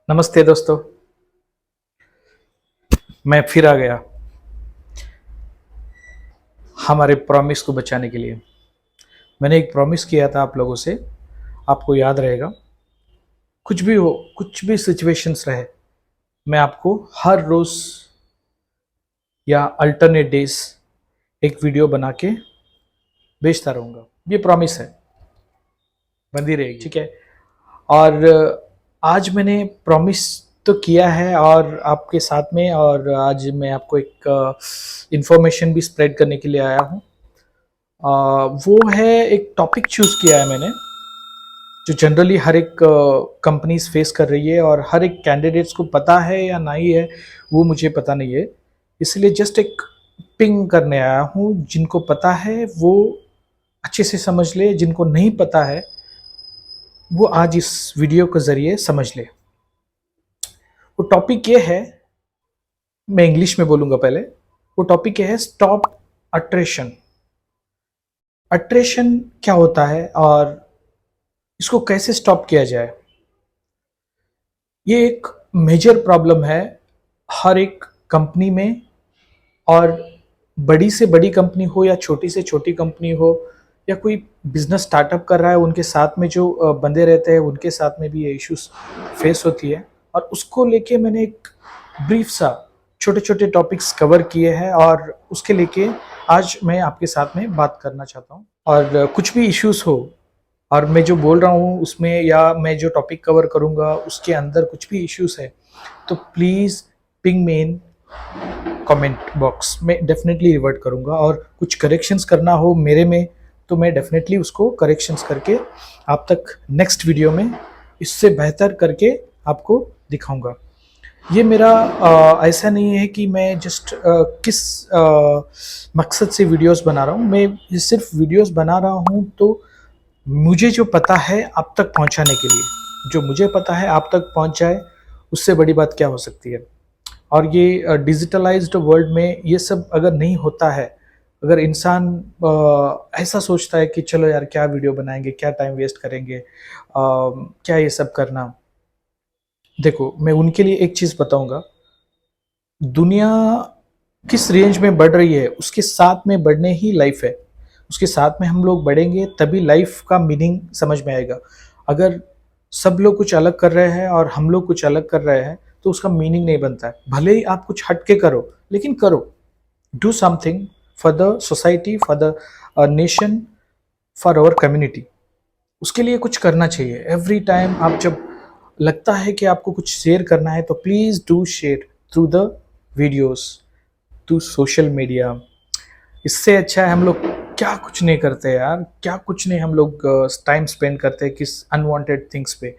नमस्ते दोस्तों। मैं फिर आ गया हमारे प्रॉमिस को बचाने के लिए। मैंने एक प्रॉमिस किया था आप लोगों से, आपको याद रहेगा। कुछ भी हो, कुछ भी सिचुएशंस रहे, मैं आपको हर रोज या अल्टरनेट डेज एक वीडियो बना के भेजता रहूँगा। ये प्रॉमिस है, बंदी रहेगी, ठीक है। और आज मैंने प्रॉमिस तो किया है और आपके साथ में, और आज मैं आपको एक इंफॉर्मेशन भी स्प्रेड करने के लिए आया हूँ। वो है, एक टॉपिक चूज किया है मैंने जो जनरली हर एक कंपनीज फेस कर रही है और हर एक कैंडिडेट्स को पता है या नहीं है वो मुझे पता नहीं है। इसलिए जस्ट एक पिंग करने आया हूँ। जिनको पता है वो अच्छे से समझ ले, जिनको नहीं पता है वो आज इस वीडियो के ज़रिए समझ ले। वो टॉपिक ये है, मैं इंग्लिश में बोलूँगा पहले। वो टॉपिक ये है, स्टॉप अट्रेशन। अट्रेशन क्या होता है और इसको कैसे स्टॉप किया जाए। ये एक मेजर प्रॉब्लम है हर एक कंपनी में, और बड़ी से बड़ी कंपनी हो या छोटी से छोटी कंपनी हो या कोई बिजनेस स्टार्टअप कर रहा है, उनके साथ में जो बंदे रहते हैं उनके साथ में भी ये इश्यूज फेस होती है। और उसको लेके मैंने एक ब्रीफ सा छोटे छोटे टॉपिक्स कवर किए हैं और उसके लेके आज मैं आपके साथ में बात करना चाहता हूँ। और कुछ भी इश्यूज हो और मैं जो बोल रहा हूँ उसमें, या मैं जो टॉपिक कवर करूँगा उसके अंदर कुछ भी इश्यूज है तो प्लीज़ पिंग में इन कमेंट बॉक्स में, डेफिनेटली रिवर्ट करूँगा। और कुछ करेक्शंस करना हो मेरे में तो मैं डेफिनेटली उसको करेक्शंस करके आप तक नेक्स्ट वीडियो में इससे बेहतर करके आपको दिखाऊंगा। ये मेरा ऐसा नहीं है कि मैं जस्ट किस मकसद से वीडियोस बना रहा हूँ। मैं सिर्फ वीडियोस बना रहा हूँ तो मुझे जो पता है आप तक पहुँचाने के लिए, जो मुझे पता है आप तक पहुँच जाए, उससे बड़ी बात क्या हो सकती है। और ये डिजिटलाइज्ड वर्ल्ड में ये सब अगर नहीं होता है, अगर इंसान ऐसा सोचता है कि चलो यार क्या वीडियो बनाएंगे, क्या टाइम वेस्ट करेंगे, क्या ये सब करना। देखो, मैं उनके लिए एक चीज़ बताऊंगा, दुनिया किस रेंज में बढ़ रही है उसके साथ में बढ़ने ही लाइफ है। उसके साथ में हम लोग बढ़ेंगे तभी लाइफ का मीनिंग समझ में आएगा। अगर सब लोग कुछ अलग कर रहे हैं और हम लोग कुछ अलग कर रहे हैं तो उसका मीनिंग नहीं बनता है। भले ही आप कुछ हट के करो, लेकिन करो, do something for the society, for the nation, for our community. उसके लिए कुछ करना चाहिए। एवरी टाइम आप जब लगता है कि आपको कुछ शेयर करना है तो please do share through the videos, through social media. इससे अच्छा है हम लोग क्या कुछ नहीं करते यार, क्या कुछ नहीं हम लोग टाइम स्पेंड करते हैं किस अनवांटेड थिंग्स पे।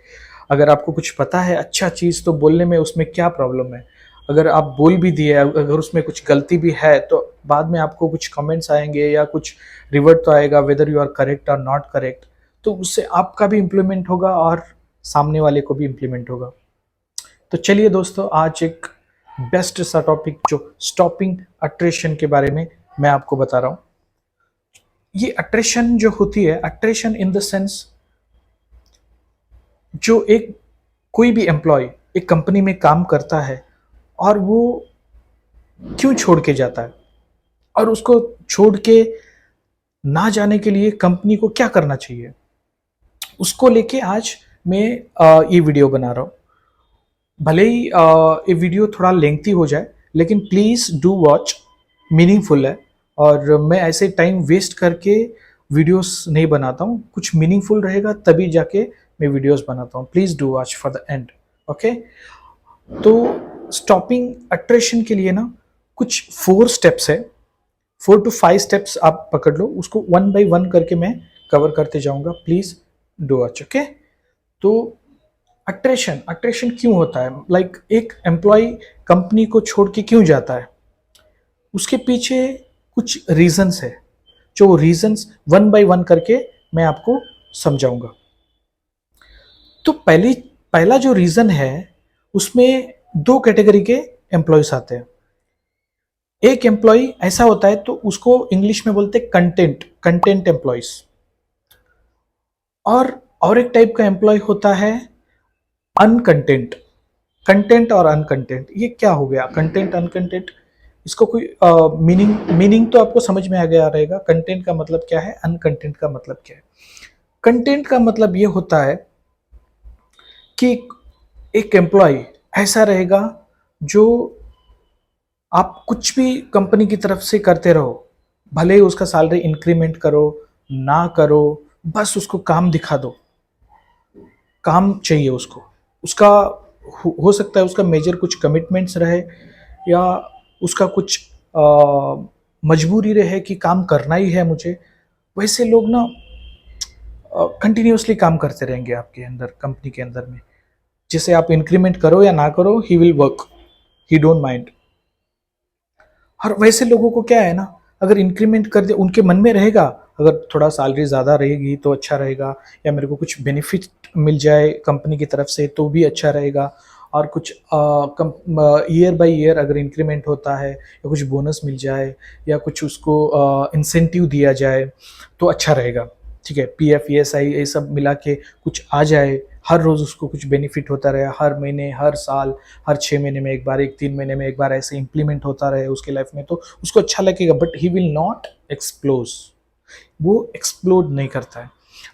अगर आपको कुछ पता है अच्छा चीज़ तो बोलने में उसमें क्या प्रॉब्लम है। अगर आप बोल भी दिए, अगर उसमें कुछ गलती भी है तो बाद में आपको कुछ कमेंट्स आएंगे या कुछ रिवर्ट तो आएगा, वेदर यू आर करेक्ट और नॉट करेक्ट। तो उससे आपका भी इम्प्लीमेंट होगा और सामने वाले को भी इम्प्लीमेंट होगा। तो चलिए दोस्तों, आज एक बेस्ट सा टॉपिक जो स्टॉपिंग अट्रेशन के बारे में मैं आपको बता रहा हूँ। ये अट्रेशन जो होती है, अट्रेशन इन द सेंस, जो एक कोई भी एम्प्लॉय एक कंपनी में काम करता है और वो क्यों छोड़ के जाता है, और उसको छोड़ के ना जाने के लिए कंपनी को क्या करना चाहिए, उसको लेके आज मैं ये वीडियो बना रहा हूँ। भले ही ये वीडियो थोड़ा लेंथी हो जाए, लेकिन प्लीज़ डू वॉच, मीनिंगफुल है। और मैं ऐसे टाइम वेस्ट करके वीडियोस नहीं बनाता हूँ, कुछ मीनिंगफुल रहेगा तभी जाके मैं वीडियोस बनाता हूँ। Please do watch for the end, okay. तो स्टॉपिंग अट्रेशन के लिए ना कुछ 4 स्टेप्स है, 4 to 5 स्टेप्स आप पकड़ लो, उसको वन बाय वन करके मैं कवर करते जाऊँगा। Please do watch, okay. तो अट्रेशन, अट्रेशन क्यों होता है, लाइक एक एम्प्लॉय कंपनी को छोड़ के क्यों जाता है, उसके पीछे कुछ रीजंस है, जो रीजंस वन बाय वन करके मैं आपको समझाऊंगा। तो पहला जो रीजन है उसमें 2 कैटेगरी के एम्प्लॉयज आते हैं। एक एम्प्लॉय ऐसा होता है तो उसको इंग्लिश में बोलते हैं कंटेंट एम्प्लॉयज। और एक टाइप का एम्प्लॉय होता है अनकंटेंट, कंटेंट और अनकंटेंट, ये क्या हो गया? कंटेंट अनकंटेंट, इसको कोई मीनिंग मीनिंग तो आपको समझ में आ गया रहेगा। कंटेंट का मतलब क्या है, अनकंटेंट का मतलब क्या है? कंटेंट का मतलब ये होता है कि एक एम्प्लॉय ऐसा रहेगा जो आप कुछ भी कंपनी की तरफ से करते रहो, भले ही उसका सैलरी इंक्रीमेंट करो ना करो, बस उसको काम दिखा दो, काम चाहिए उसको। उसका हो सकता है उसका मेजर कुछ कमिटमेंट्स रहे, या उसका कुछ मजबूरी रहे कि काम करना ही है मुझे। वैसे लोग ना कंटिन्यूअसली काम करते रहेंगे आपके अंदर, कंपनी के अंदर में। जैसे आप इंक्रीमेंट करो या ना करो, he will work, he don't mind. और वैसे लोगों को क्या है ना, अगर इंक्रीमेंट कर दे, उनके मन में रहेगा अगर थोड़ा सैलरी ज़्यादा रहेगी तो अच्छा रहेगा, या मेरे को कुछ बेनिफिट मिल जाए कंपनी की तरफ से तो भी अच्छा रहेगा, और कुछ ईयर बाय ईयर अगर इंक्रीमेंट होता है या कुछ बोनस मिल जाए या कुछ उसको इंसेंटिव दिया जाए तो अच्छा रहेगा। ठीक है, पीएफ ईएसआई ये सब मिला के कुछ आ जाए, हर रोज़ उसको कुछ बेनिफिट होता रहे, हर महीने, हर साल, हर 6 महीने में एक बार, एक 3 महीने में एक बार ऐसे इम्प्लीमेंट होता रहे उसके लाइफ में, तो उसको अच्छा लगेगा। But he will not explode, वो एक्सप्लोड नहीं करता है।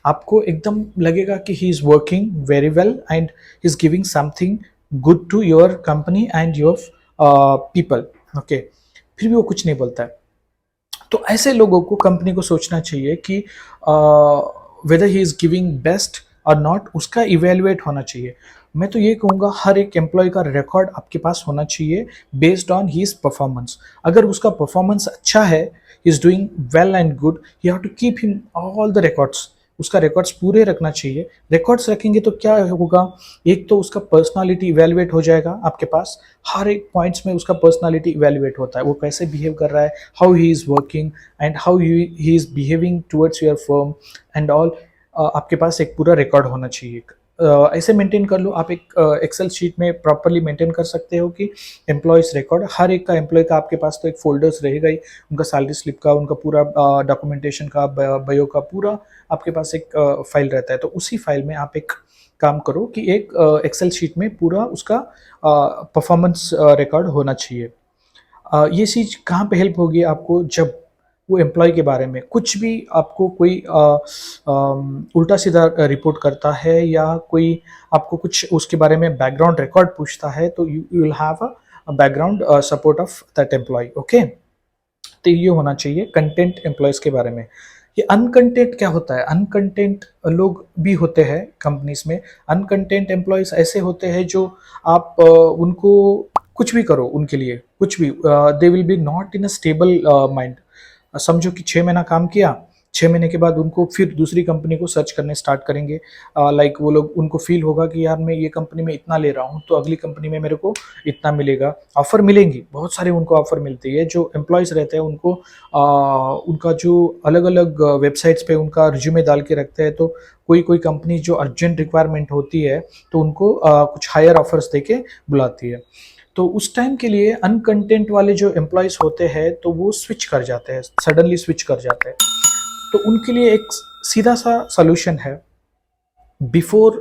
आपको एकदम लगेगा कि he is working very well and he is giving something good to your company and your people. Okay, फिर भी वो कुछ नहीं बोलता है। तो ऐसे लोगों को कंपनी को सोचना चाहिए कि weather he is giving best और नॉट, उसका इवेलुएट होना चाहिए। मैं तो ये कहूँगा हर एक एम्प्लॉय का रिकॉर्ड आपके पास होना चाहिए बेस्ड ऑन हीज परफॉर्मेंस। अगर उसका परफॉर्मेंस अच्छा है, he is doing well and good, you have to keep him all the records, उसका रिकॉर्ड्स पूरे रखना चाहिए। रिकॉर्ड्स रखेंगे तो क्या होगा, एक तो उसका पर्सनालिटी इवेलुएट हो जाएगा आपके पास, हर एक पॉइंट्स में उसका पर्सनालिटी इवेलुएट होता है, वो कैसे बिहेव कर रहा है, how he is working and how he is behaving towards your firm and all. आपके पास एक पूरा रिकॉर्ड होना चाहिए। ऐसे मेंटेन कर लो आप, एक एक्सेल शीट में प्रॉपरली मेंटेन कर सकते हो कि एम्प्लॉयज़ रिकॉर्ड, हर एक का एम्प्लॉय का आपके पास तो एक फोल्डर्स रहेगा ही, उनका सैलरी स्लिप का, उनका पूरा डॉक्यूमेंटेशन का, बायो का पूरा आपके पास एक फाइल रहता है। तो उसी फाइल में आप एक काम करो कि एक एक्सेल शीट में पूरा उसका परफॉर्मेंस रिकॉर्ड होना चाहिए। ये चीज़ कहाँ पे हेल्प होगी आपको, जब वो एम्प्लॉय के बारे में कुछ भी आपको कोई उल्टा सीधा रिपोर्ट करता है, या कोई आपको कुछ उसके बारे में बैकग्राउंड रिकॉर्ड पूछता है, तो you will have a background support of that employee. Okay, तो ये होना चाहिए कंटेंट एम्प्लॉयज़ के बारे में। ये अनकंटेंट क्या होता है, अनकंटेंट लोग भी होते हैं कंपनीज में। अनकंटेंट एम्प्लॉयज़ ऐसे होते हैं जो आप उनको कुछ भी करो उनके लिए, कुछ भी, they will be not in a stable mind. समझो कि 6 महीना काम किया, 6 महीने के बाद उनको फिर दूसरी कंपनी को सर्च करने स्टार्ट करेंगे। लाइक वो लोग, उनको फील होगा कि यार मैं ये कंपनी में इतना ले रहा हूँ तो अगली कंपनी में मेरे को इतना मिलेगा, ऑफर मिलेंगी, बहुत सारे उनको ऑफर मिलती है। जो एम्प्लॉयज़ रहते हैं उनको उनका जो अलग अलग वेबसाइट्स पे उनका रिज्यूमे डाल के रखते हैं, तो कोई कोई कंपनी जो अर्जेंट रिक्वायरमेंट होती है तो उनको कुछ हायर ऑफर्स दे के बुलाती है। तो उस टाइम के लिए अनकंटेंट वाले जो एम्प्लॉयज़ होते हैं तो वो स्विच कर जाते हैं, सडनली स्विच कर जाते हैं। तो उनके लिए एक सीधा सा सॉल्यूशन है, before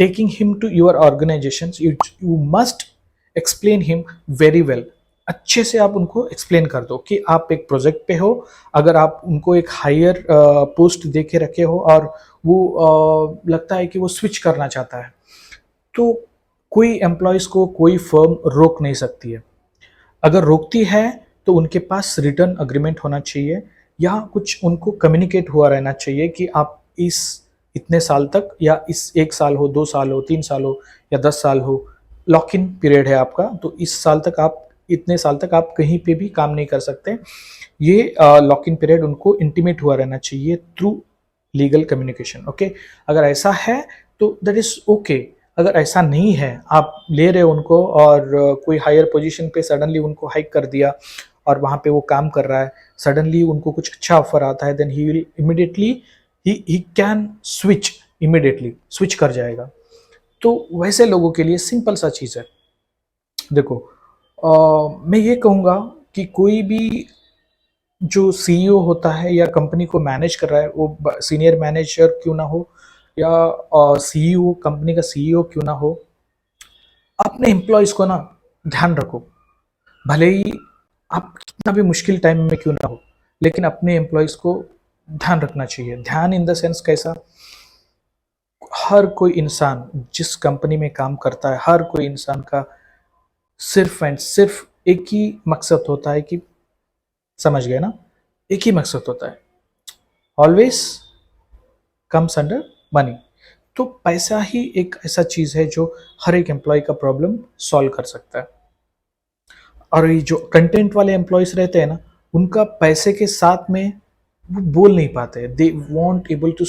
taking him to your organizations, you must explain him very well। अच्छे से आप उनको एक्सप्लेन कर दो कि आप एक प्रोजेक्ट पे हो, अगर आप उनको एक हायर पोस्ट दे के रखे हो और वो लगता है कि वो स्विच करना चाहता है, तो कोई एम्प्लॉयज़ को कोई फर्म रोक नहीं सकती है। अगर रोकती है तो उनके पास रिटर्न अग्रीमेंट होना चाहिए, या कुछ उनको कम्युनिकेट हुआ रहना चाहिए कि आप इस इतने साल तक, या इस 1 साल हो, 2 साल हो, 3 साल हो या 10 साल हो, लॉक इन पीरियड है आपका, तो इस साल तक आप, इतने साल तक आप कहीं पे भी काम नहीं कर सकते। ये लॉक इन पीरियड उनको इंटीमेट हुआ रहना चाहिए थ्रू लीगल कम्युनिकेशन। ओके, अगर ऐसा है तो दैट इज़ ओके। अगर ऐसा नहीं है, आप ले रहे हो उनको और कोई हायर पोजीशन पे सडनली उनको हाइक कर दिया और वहाँ पे वो काम कर रहा है, सडनली उनको कुछ अच्छा ऑफर आता है, then he will immediately, he can switch, immediately switch कर जाएगा। तो वैसे लोगों के लिए सिंपल सा चीज़ है। देखो, मैं ये कहूँगा कि कोई भी जो सीईओ होता है या कंपनी को मैनेज कर रहा है, वो सीनियर मैनेजर क्यों ना हो, या सीईओ, कंपनी का सीईओ क्यों ना हो, अपने एम्प्लॉयज़ को ना ध्यान रखो, भले ही आप कितना भी मुश्किल टाइम में क्यों ना हो, लेकिन अपने एम्प्लॉयज़ को ध्यान रखना चाहिए। ध्यान इन द सेंस कैसा? हर कोई इंसान जिस कंपनी में काम करता है, हर कोई इंसान का सिर्फ़ एंड सिर्फ़ एक ही मकसद होता है कि, समझ गए ना? एक ही मकसद होता है, ऑलवेज़ कम्स अंडर मनी। तो पैसा ही एक ऐसा चीज़ है जो हर एक एम्प्लॉय का प्रॉब्लम सॉल्व कर सकता है। और ये जो कंटेंट वाले एम्प्लॉयज़ रहते हैं ना, उनका पैसे के साथ में वो बोल नहीं पाते, they won't able to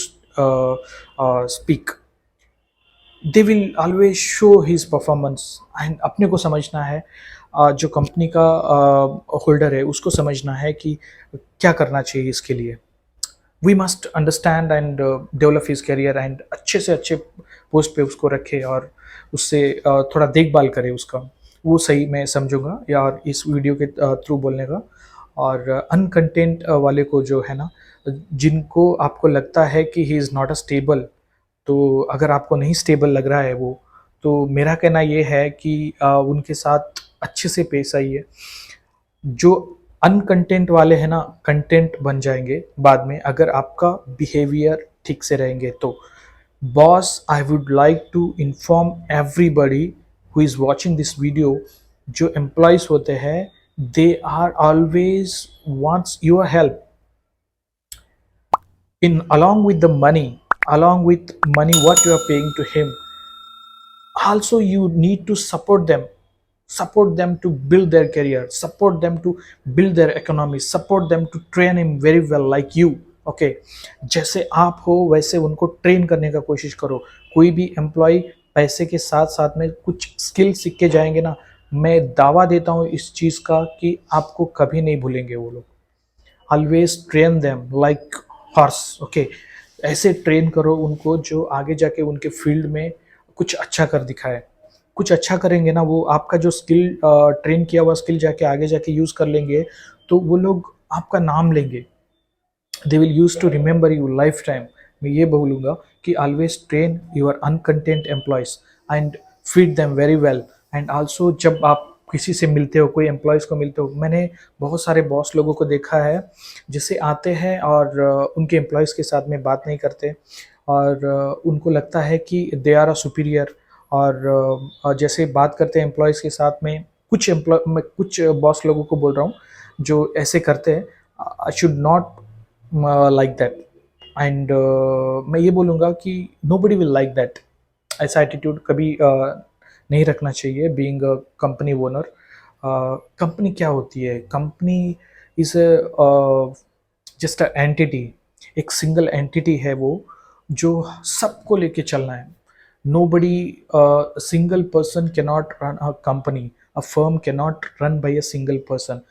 speak, they will always show his performance. And अपने को समझना है, जो कंपनी का होल्डर है उसको समझना है कि क्या करना चाहिए इसके लिए। We must understand and develop his career, and अच्छे से अच्छे पोस्ट पे उसको रखे और उससे थोड़ा देखभाल करे उसका, वो सही मैं समझूंगा यार इस वीडियो के थ्रू बोलने का। और अनकंटेंट वाले को जो है ना, जिनको आपको लगता है कि he is not a stable, तो अगर आपको नहीं स्टेबल लग रहा है वो, तो मेरा कहना ये है कि उनके साथ अच्छे से पेश आइए। जो अनकंटेंट वाले हैं ना, कंटेंट बन जाएंगे बाद में अगर आपका बिहेवियर ठीक से रहेंगे तो। Boss, I would like to inform everybody who is watching this video, जो एम्प्लॉयज़ होते हैं, they are always wants your help in, along with money what you are paying to him. Also you need to support them to build their career, support them to build their economy, support them to train him very well like you. Okay जैसे आप हो वैसे उनको train करने का कोशिश करो। कोई भी एम्प्लॉय पैसे के साथ साथ में कुछ स्किल सीख के जाएंगे ना, मैं दावा देता हूँ इस चीज़ का कि आपको कभी नहीं भूलेंगे वो लोग। Always train them like horse. Okay ऐसे ट्रेन करो उनको जो आगे जाके उनके फील्ड में कुछ अच्छा कर दिखाए। कुछ अच्छा करेंगे ना वो, आपका जो स्किल ट्रेन किया हुआ स्किल जाके आगे जाके यूज़ कर लेंगे, तो वो लोग आपका नाम लेंगे, they will use to remember you lifetime. मैं ये बोलूँगा कि always train your uncontent employees and feed them very well. And also जब आप किसी से मिलते हो, कोई एम्प्लॉयज़ को मिलते हो, मैंने बहुत सारे बॉस लोगों को देखा है जैसे आते हैं और उनके एम्प्लॉयज़ के साथ में बात नहीं करते, और उनको लगता है कि दे आर अ सुपीरियर। और जैसे बात करते हैं एम्प्लॉयज़ के साथ में, कुछ एम्प्लॉय, मैं कुछ बॉस लोगों को बोल रहा हूँ जो ऐसे करते हैं, I should not like that. And मैं ये बोलूँगा कि नोबडी विल लाइक दैट। ऐसा एटीट्यूड कभी नहीं रखना चाहिए being a company owner. Company क्या होती है? Company is just a entity, एक सिंगल एंटिटी है वो, जो सबको लेके चलना है। Nobody, single person cannot run a company, a firm cannot run by a single person.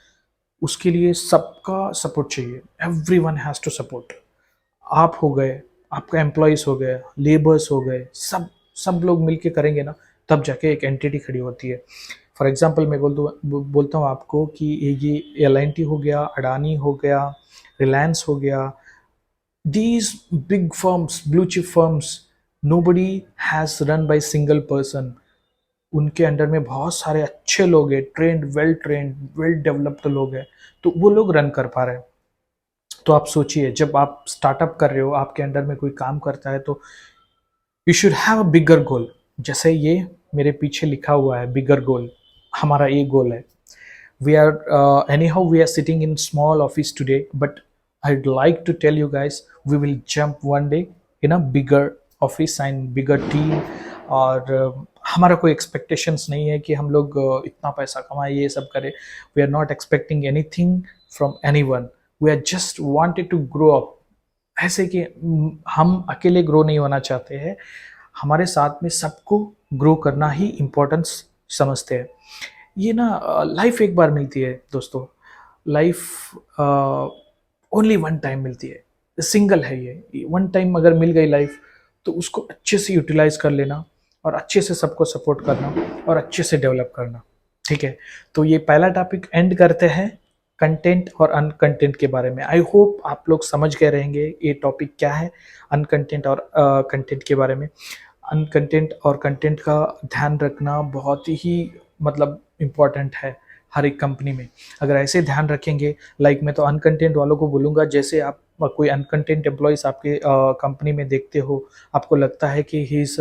उसके लिए सबका सपोर्ट चाहिए, every one has to support. आप हो गए, आपका एम्प्लॉयज़ हो गए, लेबर्स हो गए, सब सब लोग मिलके करेंगे ना, तब जाके एक एंटिटी खड़ी होती है। फॉर एग्जांपल मैं बोलता हूँ आपको कि ये एल&टी हो गया, अडानी हो गया, रिलायंस हो गया, these big firms, blue chip firms, nobody has run by single person. उनके अंडर में बहुत सारे अच्छे लोग हैं, ट्रेंड, वेल डेवलप्ड लोग हैं, तो वो लोग रन कर पा रहे हैं। तो आप सोचिए, जब आप स्टार्टअप कर रहे हो, आपके अंडर में कोई काम करता है, तो यू शुड हैव अ बिगर गोल। जैसे ये मेरे पीछे लिखा हुआ है बिगर गोल, हमारा ये गोल है। We are anyhow we are sitting in small office today, but I'd like to tell you guys we will jump one day in a bigger office and bigger team। और हमारा कोई एक्सपेक्टेशंस नहीं है कि हम लोग इतना पैसा कमाए, ये सब करें। We are not expecting anything from anyone, we are just wanted to grow up. ऐसे कि हम अकेले ग्रो नहीं होना चाहते हैं, हमारे साथ में सबको ग्रो करना ही इम्पोर्टेंस समझते हैं। ये ना लाइफ एक बार मिलती है दोस्तों, लाइफ ओनली वन टाइम मिलती है, सिंगल है ये वन टाइम। अगर मिल गई लाइफ तो उसको अच्छे से यूटिलाइज कर लेना, और अच्छे से सबको सपोर्ट करना, और अच्छे से डेवलप करना। ठीक है, तो ये पहला टॉपिक एंड करते हैं कंटेंट और अनकंटेंट के बारे में। आई होप आप लोग समझ गए रहेंगे ये टॉपिक क्या है, अनकंटेंट और कंटेंट के बारे में। अनकंटेंट और कंटेंट का ध्यान रखना बहुत ही मतलब इम्पॉर्टेंट है हर एक कंपनी में। अगर ऐसे ध्यान रखेंगे, लाइक मैं तो अनकंटेंट वालों को बोलूँगा, जैसे आप कोई अनकंटेंट एम्प्लॉयज़ आपके कंपनी में देखते हो, आपको लगता है कि he is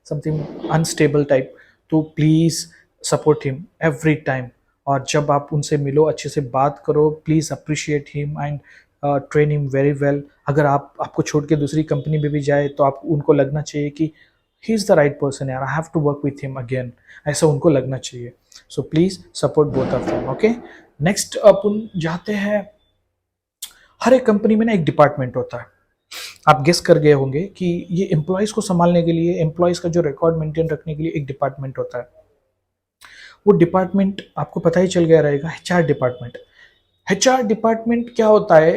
something unstable type, तो please support him every time. और जब आप उनसे मिलो, अच्छे से बात करो, please appreciate him and train him very well. अगर आपको छोड़ के दूसरी कंपनी में भी जाए तो आप उनको लगना चाहिए कि he is the right person यार, I have to work with him again, ऐसा उनको लगना चाहिए। So please support both of them. Okay, next अपन जाते हैं, हर एक कंपनी में ना एक डिपार्टमेंट होता है। आप गेस कर गए होंगे कि ये एम्प्लॉयज़ को संभालने के लिए, एम्प्लॉयज़ का जो रिकॉर्ड मेंटेन रखने के लिए एक डिपार्टमेंट होता है। वो डिपार्टमेंट आपको पता ही चल गया रहेगा, एचआर डिपार्टमेंट। एचआर डिपार्टमेंट क्या होता है,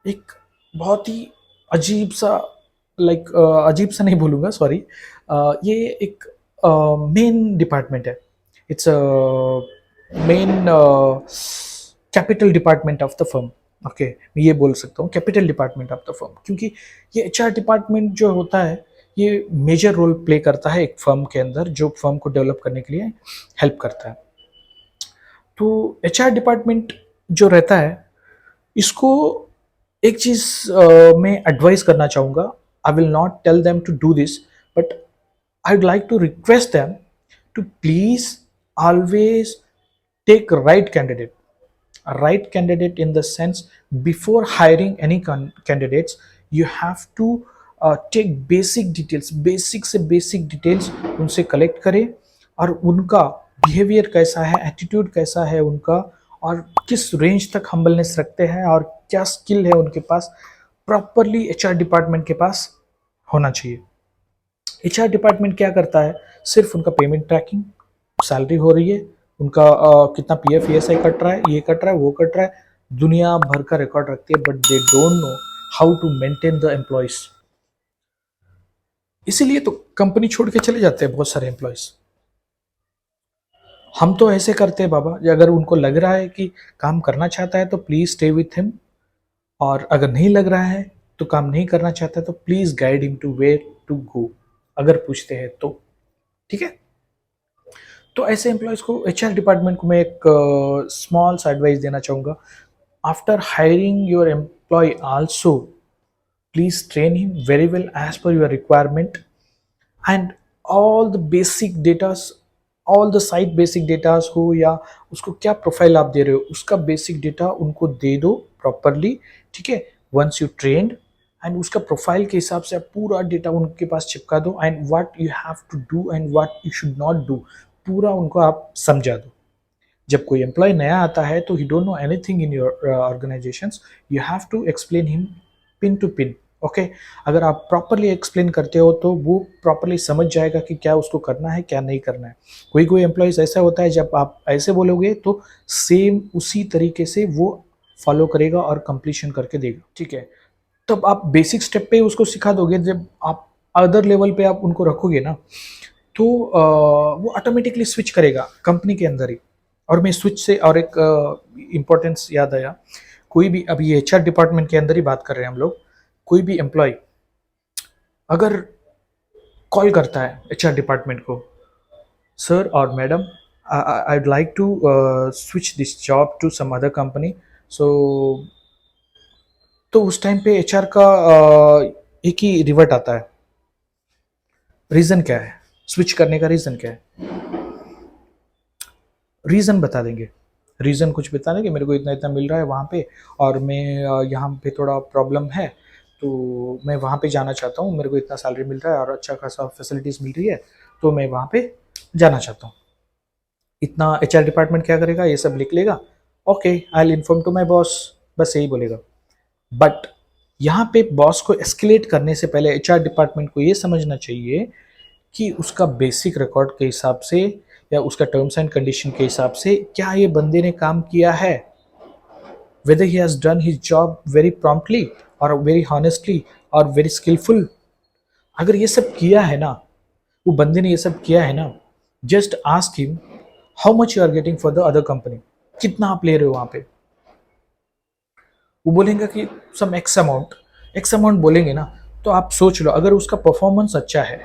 एक बहुत ही अजीब सा, लाइक अजीब सा नहीं बोलूँगा, सॉरी, ये एक मेन डिपार्टमेंट है। It's main capital department of the firm. Okay, मैं ये बोल सकता हूँ capital department of the firm, क्योंकि ये एचआर डिपार्टमेंट जो होता है ये मेजर रोल प्ले करता है एक फर्म के अंदर, जो फर्म को डेवलप करने के लिए हेल्प करता है। तो एचआर डिपार्टमेंट जो रहता है, इसको एक चीज़ मैं एडवाइस करना चाहूँगा। I will not tell them to do this, but I would like to request them to please always take right candidate in the sense, before hiring any candidates you have to take basic से basic details उनसे collect करें, और उनका behaviour कैसा है, attitude कैसा है उनका, और किस रेंज तक हम्बलनेस रखते हैं, और क्या स्किल है उनके पास, प्रॉपरली एचआर डिपार्टमेंट के पास होना चाहिए। एचआर डिपार्टमेंट क्या करता है, सिर्फ उनका पेमेंट ट्रैकिंग, सैलरी हो रही है, उनका कितना पीएफ ईएसआई कट रहा है, ये कट रहा है, वो कट रहा है, दुनिया भर का रिकॉर्ड रखती है, but they don't know how to maintain the employees. इसीलिए तो कंपनी छोड़ के चले जाते हैं बहुत सारे एम्प्लॉयज। हम तो ऐसे करते हैं बाबा, अगर उनको लग रहा है कि काम करना चाहता है तो प्लीज स्टे विथ हिम, और अगर नहीं लग रहा है तो काम नहीं करना चाहता है तो please guide him to where to go, अगर पूछते हैं तो। ठीक है, तो ऐसे एम्प्लॉयज़ को, एचआर डिपार्टमेंट को मैं एक स्मॉल सा एडवाइस देना चाहूँगा। After hiring your employee also, please train him very well as per your requirement, and all the basic datas, all the site basic datas हो, या उसको क्या प्रोफाइल आप दे रहे हो उसका बेसिक डेटा उनको दे दो प्रॉपरली। ठीक है, वंस यू ट्रेंड, एंड उसका प्रोफाइल के हिसाब से आप पूरा डेटा उनके पास चिपका दो, and what you have to do and what you should not do, पूरा उनको आप समझा दो। जब कोई एम्प्लॉय नया आता है तो he don't know anything in your organizations, you have to explain him pin to pin. Okay, अगर आप प्रॉपरली एक्सप्लेन करते हो तो वो प्रॉपरली समझ जाएगा कि क्या उसको करना है, क्या नहीं करना है। कोई कोई एम्प्लॉयज़ ऐसा होता है, जब आप ऐसे बोलोगे तो सेम उसी तरीके से वो फॉलो करेगा और कंप्लीशन करके देगा। ठीक है, तब आप बेसिक स्टेप पे उसको सिखा दोगे, जब आप अदर लेवल पे आप उनको रखोगे ना, तो वो ऑटोमेटिकली स्विच करेगा कंपनी के अंदर ही। और मैं स्विच से और एक इम्पोर्टेंस याद आया, कोई भी, अभी एचआर डिपार्टमेंट के अंदर ही बात कर रहे हैं हम लोग, कोई भी एम्प्लॉय अगर कॉल करता है एचआर डिपार्टमेंट को, सर और madam I would like to switch this job to some other company, so तो उस टाइम पे एचआर का एक ही रिवर्ट आता है, रीज़न क्या है, स्विच करने का रीज़न क्या है, रीज़न बता देंगे। रीज़न कुछ बता देंगे, मेरे को इतना इतना मिल रहा है वहाँ पे, और मैं यहाँ पे थोड़ा प्रॉब्लम है, तो मैं वहाँ पे जाना चाहता हूँ, मेरे को इतना सैलरी मिल रहा है और अच्छा खासा फैसिलिटीज़ मिल रही है, तो मैं वहाँ पे जाना चाहता हूँ। इतना एचआर डिपार्टमेंट क्या करेगा, ये सब लिख लेगा, okay I will inform to my boss, बस यही बोलेगा। बट यहाँ पे बॉस को एस्केलेट करने से पहले एचआर डिपार्टमेंट को ये समझना चाहिए कि उसका बेसिक रिकॉर्ड के हिसाब से या उसका टर्म्स एंड कंडीशन के हिसाब से क्या ये बंदे ने काम किया है, whether he has done his job very promptly or very honestly or very skillful। अगर ये सब किया है ना, वो बंदे ने ये सब किया है ना, just ask him how much you are getting for the other company, कितना आप ले रहे हो वहाँ पे। वो बोलेंगे कि सम एक्स अमाउंट बोलेंगे ना, तो आप सोच लो, अगर उसका परफॉर्मेंस अच्छा है,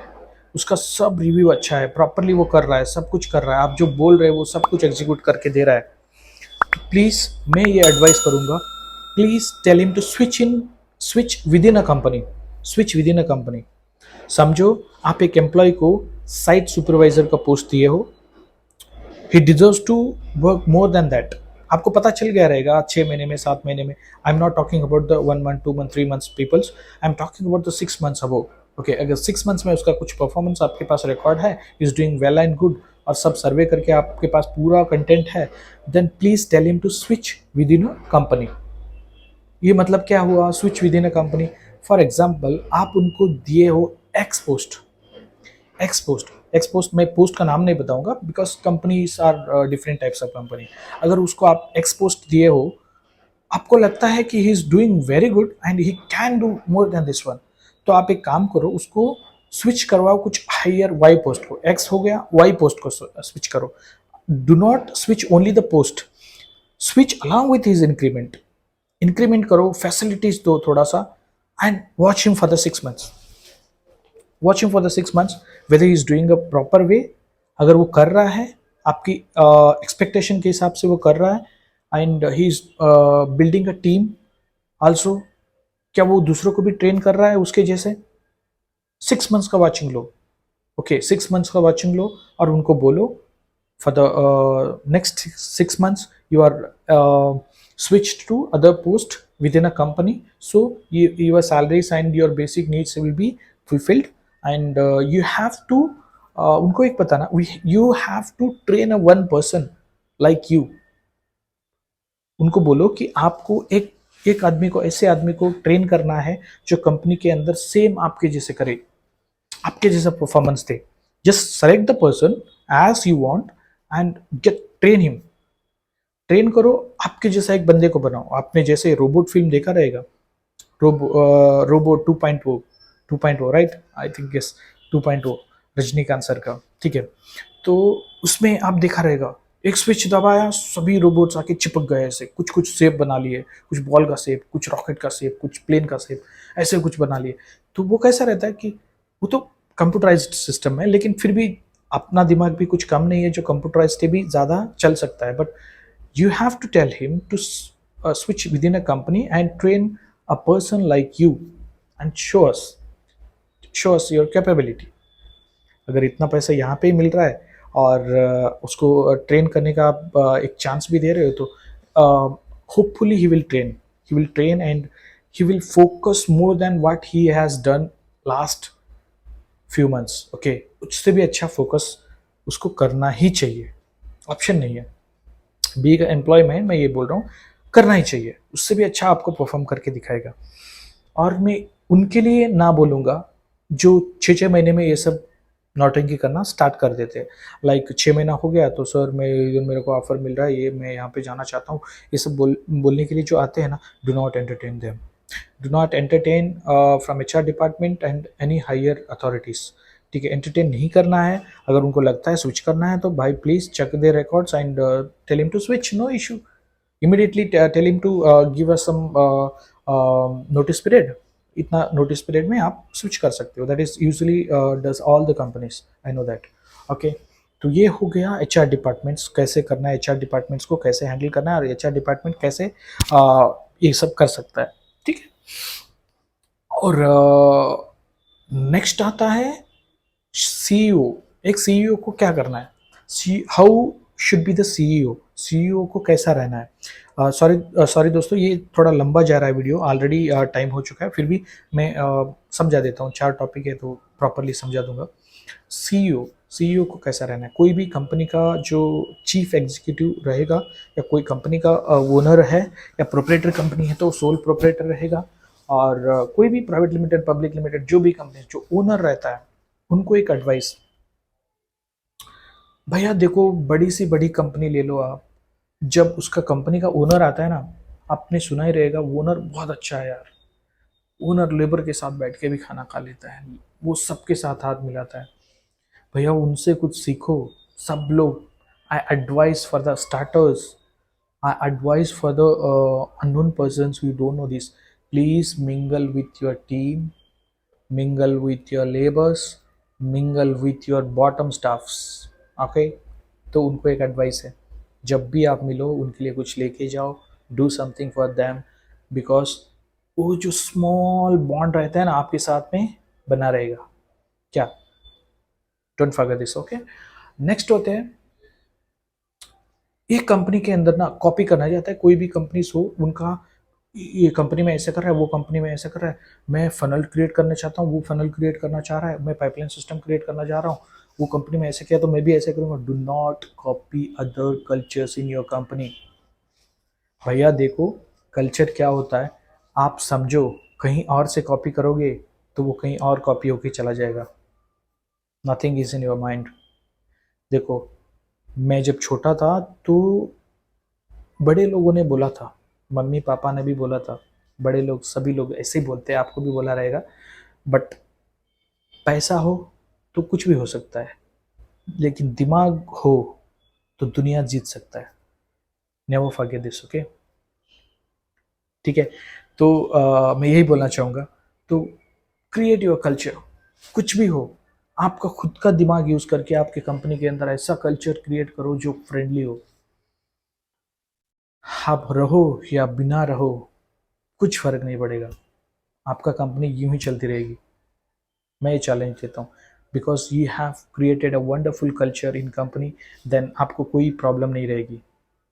उसका सब रिव्यू अच्छा है, प्रॉपरली वो कर रहा है, सब कुछ कर रहा है, आप जो बोल रहे हो वो सब कुछ एग्जीक्यूट करके दे रहा है, प्लीज मैं ये एडवाइस करूंगा, please tell him to switch within a company, switch within a company. समझो आप एक एम्प्लॉय को साइट सुपरवाइजर का पोस्ट दिए हो, he deserves to work more than that. आपको पता चल गया रहेगा 6 महीने में, 7 महीने में, I am not talking about the 1 month, 2 month, 3 months peoples, I am talking about the 6 months above. Okay, अगर 6 मंथ्स में उसका कुछ परफॉर्मेंस आपके पास रिकॉर्ड है, is doing well and good, और सब सर्वे करके आपके पास पूरा कंटेंट है, then please tell him to switch within a company. ये मतलब क्या हुआ, switch within a company? For example आप उनको दिए हो एक्स पोस्ट, एक्स पोस्ट, मैं पोस्ट का नाम नहीं बताऊंगा because companies are different types of company. अगर उसको आप एक्स पोस्ट दिए हो, आपको लगता है कि he is doing very good and he can do more than this one, तो आप एक काम करो, उसको स्विच करवाओ कुछ हायर वाई पोस्ट को, एक्स हो गया, वाई पोस्ट को स्विच करो। Do not switch only the post, switch along with his increment, increment करो, फैसिलिटीज दो थोड़ा सा, and watch him for the 6 months, watch him for the 6 months whether is doing a proper way. अगर वो कर रहा है आपकी एक्सपेक्टेशन के हिसाब से वो कर रहा है, and he is building a team also, क्या वो दूसरों को भी ट्रेन कर रहा है उसके जैसे? 6 मंथ्स का वॉचिंग लो, ओके, 6 मंथ्स का वॉचिंग लो, और उनको बोलो for the next 6 months you are switched to other post within a company, so your salaries and your basic needs will be fulfilled, and you have to उनको एक बताना, you have to train a one person like you। उनको बोलो कि आपको एक एक आदमी को, ऐसे आदमी को ट्रेन करना है जो कंपनी के अंदर सेम आपके जैसे करे, आपके जैसा परफॉर्मेंस दे। Just select the person as you want and get train him, train करो, आपके जैसा एक बंदे को बनाओ। आपने जैसे रोबोट फिल्म देखा रहेगा, robo 2.0, 2.0 right, I think yes, 2.0, Rajinikanth sir का, ठीक है। तो उसमें आप देखा रहेगा, एक स्विच दबाया, सभी रोबोट्स आके चिपक गए, ऐसे कुछ कुछ शेप बना लिए, कुछ बॉल का शेप, कुछ रॉकेट का शेप, कुछ प्लेन का शेप, ऐसे कुछ बना लिए। तो वो कैसा रहता है कि वो तो कंप्यूटराइज्ड सिस्टम है, लेकिन फिर भी अपना दिमाग भी कुछ कम नहीं है जो कंप्यूटराइज्ड से भी ज़्यादा चल सकता है। But you have to tell him to switch within a company and train a person like you and show us your capability। अगर इतना पैसा यहाँ पे ही मिल रहा है और उसको ट्रेन करने का आप एक चांस भी दे रहे हो, तो hopefully he will train and he will focus more than what he has done last few months. Okay, उससे भी अच्छा फोकस उसको करना ही चाहिए, ऑप्शन नहीं है। बी एम्प्लॉय मैं ये बोल रहा हूँ, करना ही चाहिए, उससे भी अच्छा आपको परफॉर्म करके दिखाएगा। और मैं उनके लिए ना बोलूँगा जो 6 महीने में ये सब नौटंकी करना स्टार्ट कर देते हैं। लाइक 6 महीना हो गया तो सर मेरे को ऑफर मिल रहा है, ये मैं यहाँ पे जाना चाहता हूँ, ये सब बोलने के लिए जो आते हैं ना, do not entertain them, do not entertain from HR department and any higher authorities. ठीक है, एंटरटेन नहीं करना है। अगर उनको लगता है स्विच करना है तो भाई please check their records and tell him to switch, no issue, immediately tell him to give us some notice period. इतना नोटिस पीरियड में आप स्विच कर सकते हो, that is usually does all the companies, I know that. Okay, तो ये हो गया HR डिपार्टमेंट्स कैसे करना है, HR डिपार्टमेंट्स को कैसे हैंडल करना है, और HR डिपार्टमेंट कैसे ये सब कर सकता है। ठीक है, और नेक्स्ट आता है CEO। एक CEO को क्या करना है, how should be the CEO, CEO को कैसा रहना है। सॉरी दोस्तों, ये थोड़ा लंबा जा रहा है वीडियो, ऑलरेडी टाइम हो चुका है, फिर भी मैं समझा देता हूँ, 4 टॉपिक है तो प्रॉपरली समझा दूंगा। CEO को कैसा रहना है, कोई भी कंपनी का जो चीफ एग्जीक्यूटिव रहेगा, या कोई कंपनी का ओनर है, या प्रोपरेटर कंपनी है तो सोल प्रोपरेटर रहेगा, और कोई भी प्राइवेट लिमिटेड, पब्लिक लिमिटेड, जो भी कंपनी जो ओनर रहता है, उनको एक एडवाइस, भैया देखो, बड़ी सी बड़ी कंपनी ले लो आप, जब उसका कंपनी का ओनर आता है ना, आपने सुना ही रहेगा, ओनर बहुत अच्छा है यार, ओनर लेबर के साथ बैठ के भी खाना खा लेता है, वो सबके साथ हाथ मिलाता है। भैया उनसे कुछ सीखो, सब लोग। I advice for the starters, I advice for the unknown persons who don't know this, please mingle with your team, mingle with your laborers, mingle with your bottom staffs, okay. तो उनको एक एडवाइस है, जब भी आप मिलो उनके लिए कुछ लेके जाओ, do something for them, because वो जो स्मॉल बॉन्ड रहता है ना आपके साथ में बना रहेगा। क्या, don't forget this, okay. Next होते हैं, एक कंपनी के अंदर ना कॉपी करना चाहता है, कोई भी कंपनी हो उनका, ये कंपनी में ऐसा कर रहा है, वो कंपनी में ऐसा कर रहा है, मैं फनल क्रिएट करना चाहता हूँ, वो फनल क्रिएट करना चाह रहा है, मैं पाइपलाइन सिस्टम क्रिएट करना चाह रहा हूँ, वो कंपनी में ऐसे किया तो मैं भी ऐसे करूँगा। Do not copy other cultures in your company. भैया देखो, कल्चर क्या होता है आप समझो, कहीं और से कॉपी करोगे तो वो कहीं और कॉपी होके चला जाएगा। Nothing is in your mind. देखो, मैं जब छोटा था तो बड़े लोगों ने बोला था, मम्मी पापा ने भी बोला था, बड़े लोग सभी लोग ऐसे ही बोलते हैं, आपको भी बोला रहेगा, बट पैसा हो तो कुछ भी हो सकता है, लेकिन दिमाग हो तो दुनिया जीत सकता है। Never forget this, okay. ठीक है, तो मैं यही बोलना चाहूँगा। तो क्रिएट योर कल्चर, कुछ भी हो, आपका खुद का दिमाग यूज़ करके आपके कंपनी के अंदर ऐसा कल्चर क्रिएट करो जो फ्रेंडली हो। आप रहो या बिना रहो कुछ फ़र्क नहीं पड़ेगा, आपका कंपनी यूं ही चलती रहेगी। मैं ये चैलेंज देता हूँ, because you have created a wonderful culture in company, then आपको कोई प्रॉब्लम नहीं रहेगी।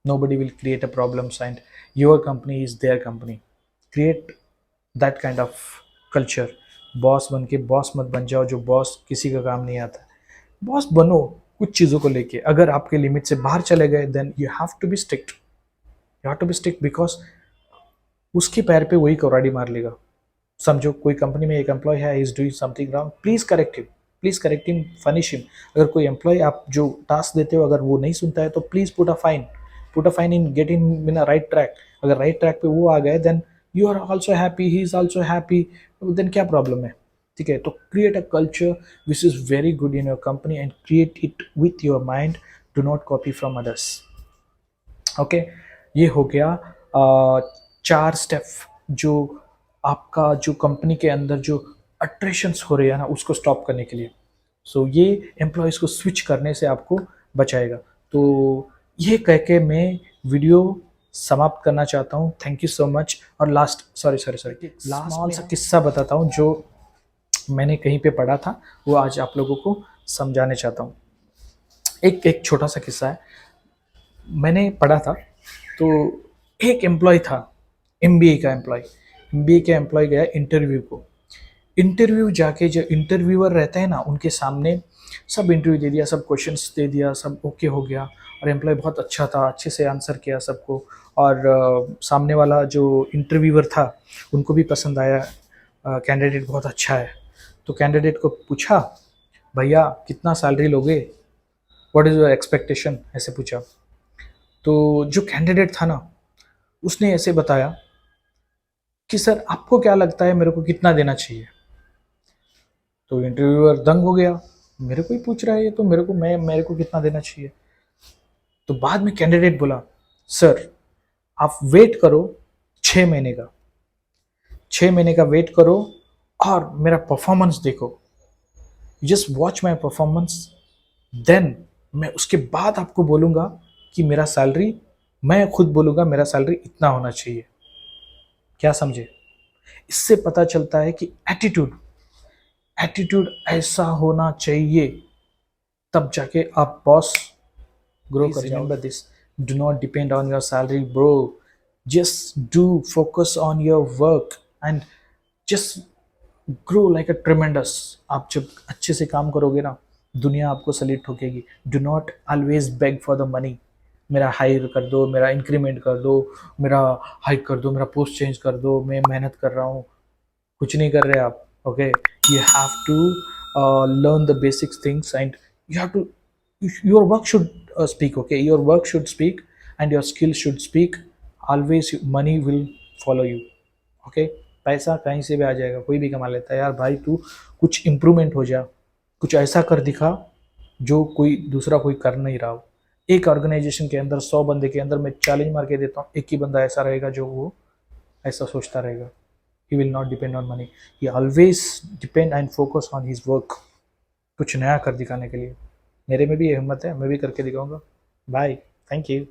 Nobody will create a problems and your company is their company. Create that kind of culture. Boss बन के बॉस मत बन जाओ, जो बॉस किसी का काम नहीं आता। बॉस बनो कुछ चीज़ों को लेके, अगर आपके लिमिट से बाहर चले गए then you have to be strict, you have to be strict, because उसके पैर पे वही कुऱ्हाड़ी मार लेगा। समझो कोई कंपनी में एक एम्प्लॉय है, is doing something wrong, please correct him, please correct him, finish him. अगर कोई एम्प्लॉय आप जो टास्क देते हो अगर वो नहीं सुनता है तो please put a fine, put a fine in get in a right track. अगर राइट ट्रैक पे वो आ गए then you are also happy, he is also happy, then क्या प्रॉब्लम है। ठीक है, तो create a culture which is very good in your company and create it with your mind, do not copy from others, okay. ये हो गया 4 step जो आपका जो कंपनी के अंदर जो अट्रेशंस हो रही है ना उसको स्टॉप करने के लिए। सो ये एम्प्लॉयज़ को स्विच करने से आपको बचाएगा। तो ये कह के मैं वीडियो समाप्त करना चाहता हूँ। Thank you so much. और लास्ट, सॉरी, लास्ट स्मॉल सा किस्सा बताता हूँ जो मैंने कहीं पे पढ़ा था, वो आज आप लोगों को समझाने चाहता हूँ। एक एक छोटा सा किस्सा है, मैंने पढ़ा था। तो एक एम्प्लॉय था, एमबीए का एम्प्लॉय, एमबीए का एम्प्लॉय गया इंटरव्यू को। इंटरव्यू जाके जो इंटरव्यूअर रहता है ना उनके सामने सब इंटरव्यू दे दिया, सब क्वेश्चंस दे दिया, सब ओके हो गया। और एम्प्लॉय बहुत अच्छा था, अच्छे से आंसर किया सबको। और सामने वाला जो इंटरव्यूअर था उनको भी पसंद आया, कैंडिडेट बहुत अच्छा है। तो कैंडिडेट को पूछा, भैया कितना सैलरी लोगे, व्हाट इज़ योर एक्सपेक्टेशन, ऐसे पूछा। तो जो कैंडिडेट था ना उसने ऐसे बताया कि सर आपको क्या लगता है मेरे को कितना देना चाहिए। तो इंटरव्यूअर दंग हो गया, मेरे को ही पूछ रहा है ये, तो मेरे को कितना देना चाहिए। तो बाद में कैंडिडेट बोला, सर आप वेट करो 6 महीने का, 6 महीने का वेट करो और मेरा परफॉर्मेंस देखो, just watch my performance, then मैं उसके बाद आपको बोलूँगा कि मेरा सैलरी, मैं खुद बोलूँगा मेरा सैलरी इतना होना चाहिए। क्या समझे? इससे पता चलता है कि एटीट्यूड, एटीट्यूड ऐसा होना चाहिए, तब जाके आप बॉस ग्रो कर जाओगे। Remember this, do not depend on your salary bro, just do focus on your work and just grow like a tremendous. आप जब अच्छे से काम करोगे ना दुनिया आपको सलीट ठोकेगी। Do not always beg for the money, मेरा हायर कर दो, मेरा इंक्रीमेंट कर दो, मेरा हाइक कर दो, मेरा पोस्ट चेंज कर दो, मैं मेहनत कर रहा हूँ, कुछ नहीं कर रहे आप। Okay, you have to learn the basic things and you have to, your work should speak, okay, your work should speak and your skill should speak, always money will follow you, okay। पैसा कहीं से भी आ जाएगा, कोई भी कमा लेता है यार। भाई तू कुछ इम्प्रूवमेंट हो जा, कुछ ऐसा कर दिखा जो कोई दूसरा कोई कर नहीं रहा हो। एक ऑर्गेनाइजेशन के अंदर 100 बंदे के अंदर मैं चैलेंज मार के देता हूँ, एक ही बंदा ऐसा रहेगा जो वो ऐसा सोचता रहेगा। He will not depend on money, he always depend and focus on his work, कुछ नया कर दिखाने के लिए। मेरे में भी ये हिम्मत है, मैं भी करके दिखाऊंगा। Bye, thank you.